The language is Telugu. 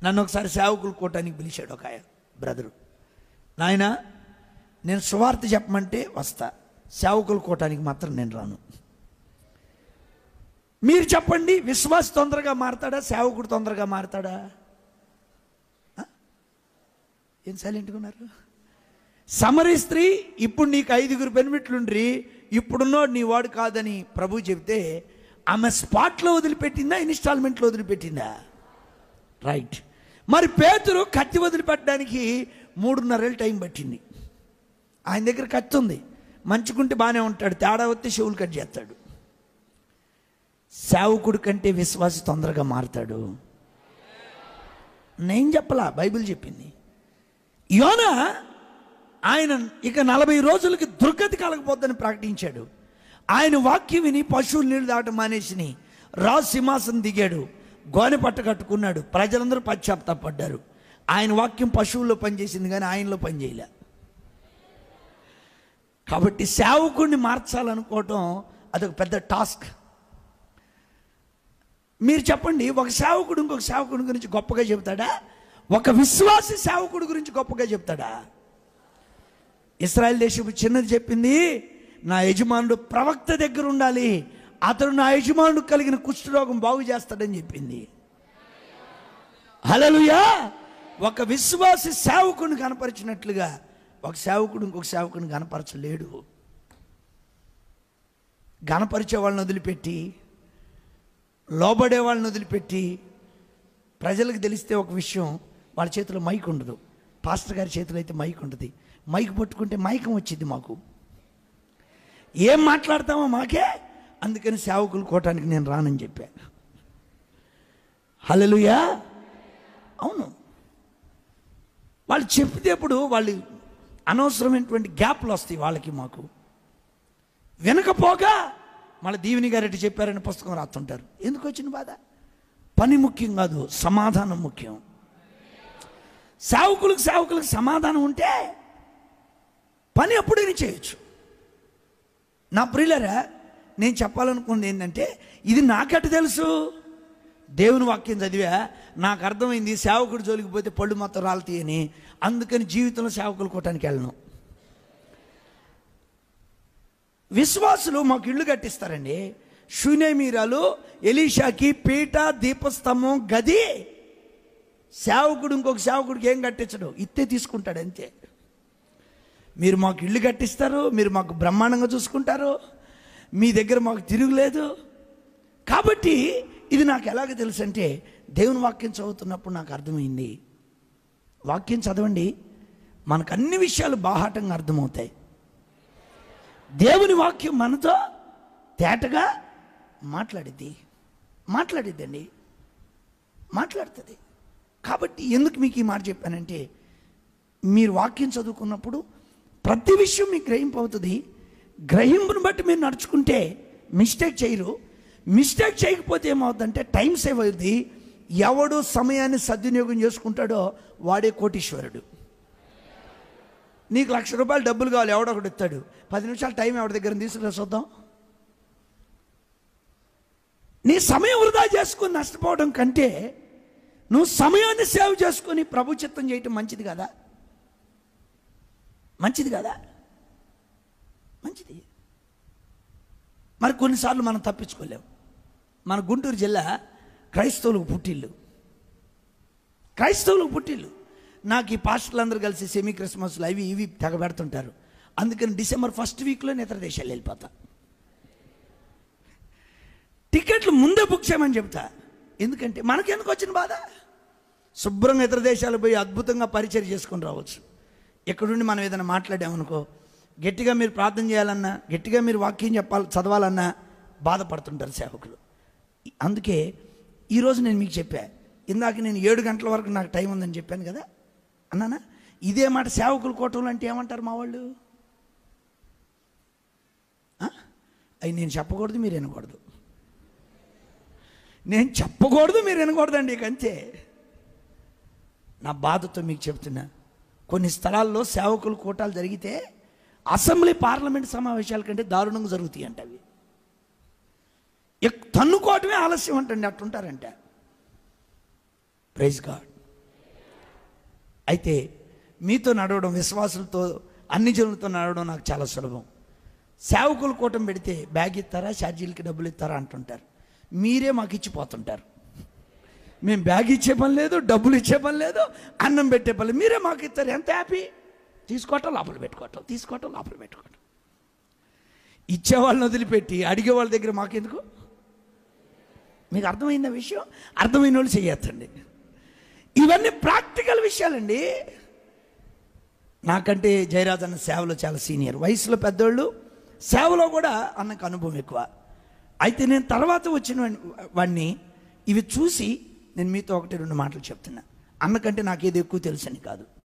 నన్ను ఒకసారి సేవకులు కూటానికి పిలిచాడు ఒక బ్రదరు. నాయన, నేను సువార్త చెప్పమంటే వస్తా, సేవకులు కూటానికి మాత్రం నేను రాను. మీరు చెప్పండి, విశ్వాసి తొందరగా మారతాడా, సేవకుడు తొందరగా మారతాడా? ఏం సైలెంట్గా ఉన్నారు? సమరీ స్త్రీ, ఇప్పుడు నీకు 5 పెనిమిట్లుండ్రి, ఇప్పుడున్నోడు నీ వాడు కాదని ప్రభు చెబితే ఆమె స్పాట్లో వదిలిపెట్టిందా, ఇన్స్టాల్మెంట్లో వదిలిపెట్టిందా? రైట్. మరి పేతురు కత్తి వదిలిపెట్టడానికి 3.5 ఏళ్ళు టైం పట్టింది. ఆయన దగ్గర కత్తి ఉంది, మంచుకుంటే బాగానే ఉంటాడు, తేడా వస్తే చెవులు కట్ చేస్తాడు. సేవకుడు కంటే విశ్వాసి తొందరగా మారుతాడు. నేను చెప్పలా, బైబిల్ చెప్పింది. యోనా ఆయన ఇక 40 రోజులకి దుర్గతి కలగపోద్దని ప్రకటించాడు. ఆయన వాక్యం విని పశువులు నీళ్లు దాటం మానేసి రాజు సింహాసనం దిగాడు, గోనె పట్ట కట్టుకున్నాడు, ప్రజలందరూ పశ్చాత్తాపడ్డారు. ఆయన వాక్యం పశువుల్లో పనిచేసింది కానీ ఆయనలో పనిచేయలే. కాబట్టి సేవకుడిని మార్చాలనుకోవటం అదొక పెద్ద టాస్క్. మీరు చెప్పండి, ఒక సేవకుడు ఇంకొక సేవకుడి గురించి గొప్పగా చెబుతాడా? ఒక విశ్వాసి సేవకుడి గురించి గొప్పగా చెప్తాడా? ఇశ్రాయేల్ దేశపు చిన్నది చెప్పింది, నా యజమానుడు ప్రవక్త దగ్గర ఉండాలి, అతడు నా యజమానుడు కలిగిన కుష్ఠరోగం బాగు చేస్తాడని చెప్పింది. హల్లెలూయా. ఒక విశ్వాసి సేవకుడిని కనపరిచినట్లుగా ఒక సేవకుడు ఇంకొక సేవకుడిని కనపరచలేడు. గనపరిచే వాళ్ళని వదిలిపెట్టి, లోబడే వాళ్ళని వదిలిపెట్టి, ప్రజలకు తెలిస్తే ఒక విషయం, వాళ్ళ చేతిలో మైక్ ఉండదు, పాస్టర్ గారి చేతిలో అయితే మైక్ ఉంటుంది. మైక్ పట్టుకుంటే మైకం వచ్చింది మాకు, ఏం మాట్లాడతామో మాకే. అందుకని సేవకులు కోటానికి నేను రానని చెప్పాను. హల్లెలూయా. అవును, వాళ్ళు చెప్పేటప్పుడు వాళ్ళు అనవసరమైనటువంటి గ్యాప్లు వస్తాయి వాళ్ళకి మాకు. వినకపోగా మళ్ళీ దీవెని గారెడ్డి చెప్పారని పుస్తకం రాస్తుంటారు. ఎందుకు వచ్చిన బాధ? పని ముఖ్యం కాదు, సమాధానం ముఖ్యం. సేవకులకు సమాధానం ఉంటే పని ఎప్పుడైనా చేయొచ్చు. నా ప్రియులారా, నేను చెప్పాలనుకున్నది ఏంటంటే, ఇది నాకట్టు తెలుసు, దేవుని వాక్యం చదివా, నాకు అర్థమైంది సేవకుడు జోలికి పోతే పళ్ళు మొత్తం రాలుతాయి అని. అందుకని జీవితంలో సేవకులు కోటానికి వెళ్ళను. విశ్వాసులు మాకు ఇళ్ళు కట్టిస్తారండి. షూనేమీరాలు ఎలీషాకి పీట, దీపస్తంభం, గది. సేవకుడు ఇంకొక సేవకుడికి ఏం కట్టించడు, ఇత్తే తీసుకుంటాడు అంతే. మీరు మాకు ఇళ్ళు కట్టిస్తారు, మీరు మాకు బ్రహ్మాండంగా చూసుకుంటారు, మీ దగ్గర మాకు తిరుగులేదు. కాబట్టి ఇది నాకు ఎలాగ తెలుసు అంటే, దేవుని వాక్యం చదువుతున్నప్పుడు నాకు అర్థమైంది. వాక్యం చదవండి, మనకు అన్ని విషయాలు బాహాటంగా అర్థమవుతాయి. దేవుని వాక్యం మనతో తేటగా మాట్లాడిద్దండి, మాట్లాడుతుంది. కాబట్టి ఎందుకు మీకు ఈ మాట చెప్పానంటే, మీరు వాక్యం చదువుకున్నప్పుడు ప్రతి విషయం మీకు గ్రహింపు అవుతుంది. గ్రహింపును బట్టి మీరు నడుచుకుంటే మిస్టేక్ చేయరు. మిస్టేక్ చేయకపోతే ఏమవుతుందంటే టైం సేవ్ అవుతుంది. ఎవడు సమయాన్ని సద్వినియోగం చేసుకుంటాడో వాడే కోటీశ్వరుడు. నీకు ₹1,00,000 డబ్బులు కావాలి, ఎవడొకడు ఇస్తాడు, 10 నిమిషాలు టైం ఎవరి దగ్గర తీసుకురా చూద్దాం. నీ సమయం వృధా చేసుకుని నష్టపోవడం కంటే నువ్వు సమయాన్ని సేవ్ చేసుకొని ప్రభు చిత్తం చేయటం మంచిది కదా? మంచిది కదా? మంచిది. మరి కొన్నిసార్లు మనం తప్పించుకోలేము. మన గుంటూరు జిల్లా క్రైస్తవులకు పుట్టిల్లు. నాకు ఈ పాస్టర్లందరూ కలిసి సెమీ క్రిస్మస్లు అవి ఇవి తెగబెడుతుంటారు. అందుకని డిసెంబర్ 1st వీక్లో ఇతర దేశాలు వెళ్ళిపోతా. టికెట్లు ముందే బుక్ చేయమని చెప్తా. ఎందుకంటే మనకెందుకు వచ్చిన బాధ? శుభ్రంగా ఇతర దేశాలు పోయి అద్భుతంగా పరిచయం చేసుకొని రావచ్చు. ఎక్కడుండి మనం ఏదైనా మాట్లాడామనుకో, గట్టిగా మీరు ప్రార్థన చేయాలన్నా, గట్టిగా మీరు వాక్యం చదవాలన్నా బాధపడుతుంటారు సేవకులు. అందుకే ఈరోజు నేను మీకు చెప్పా, ఇందాక నేను 7 గంటల వరకు నాకు టైం ఉందని చెప్పాను కదా అన్నానా? ఇదే మాట సేవకులు కోటలు అంటే ఏమంటారు మా వాళ్ళు? అవి నేను చెప్పకూడదు, మీరు వినకూడదు. నేను చెప్పకూడదు, మీరు వినకూడదండి. ఇక అంతే. నా బాధతో మీకు చెప్తున్నా, కొన్ని స్థలాల్లో సేవకులు కోటాలు జరిగితే అసెంబ్లీ పార్లమెంట్ సమావేశాల కంటే దారుణంగా జరుగుతాయి అంట. అవి తన్నుకోవటమే ఆలస్యం అంటండి, అట్టుంటారంట. Praise God. అయితే మీతో నడవడం, విశ్వాసులతో, అన్ని జనులతో నడవడం నాకు చాలా సులభం. సేవకులు కూటమి పెడితే బ్యాగ్ ఇస్తారా, ఛార్జీలకి డబ్బులు ఇస్తారా అంటుంటారు. మీరే మాకు ఇచ్చిపోతుంటారు. మేము బ్యాగ్ ఇచ్చే పని లేదు, డబ్బులు ఇచ్చే పని లేదు, అన్నం పెట్టే పని లేదు. మీరే మాకు ఇస్తారు. ఎంత హ్యాపీ! తీసుకోవటం, లోపల పెట్టుకోవటం, తీసుకోవటం, లోపల పెట్టుకోవటం. ఇచ్చేవాళ్ళని వదిలిపెట్టి అడిగే వాళ్ళ దగ్గర మాకెందుకు? మీకు అర్థమైందా విషయం? అర్థమైన వాళ్ళు చెయ్యొద్దండి. ఇవన్నీ ప్రాక్టికల్ విషయాలండి. నాకంటే జయరాజ్ అన్న సేవలో చాలా సీనియర్, వయసులో పెద్దోళ్ళు, సేవలో కూడా అన్నకు అనుభవం ఎక్కువ. అయితే నేను తర్వాత వచ్చిన వాడిని ఇవి చూసి నేను మీతో 1-2 మాటలు చెప్తున్నా. అన్నకంటే నాకేది ఎక్కువ తెలుసని కాదు.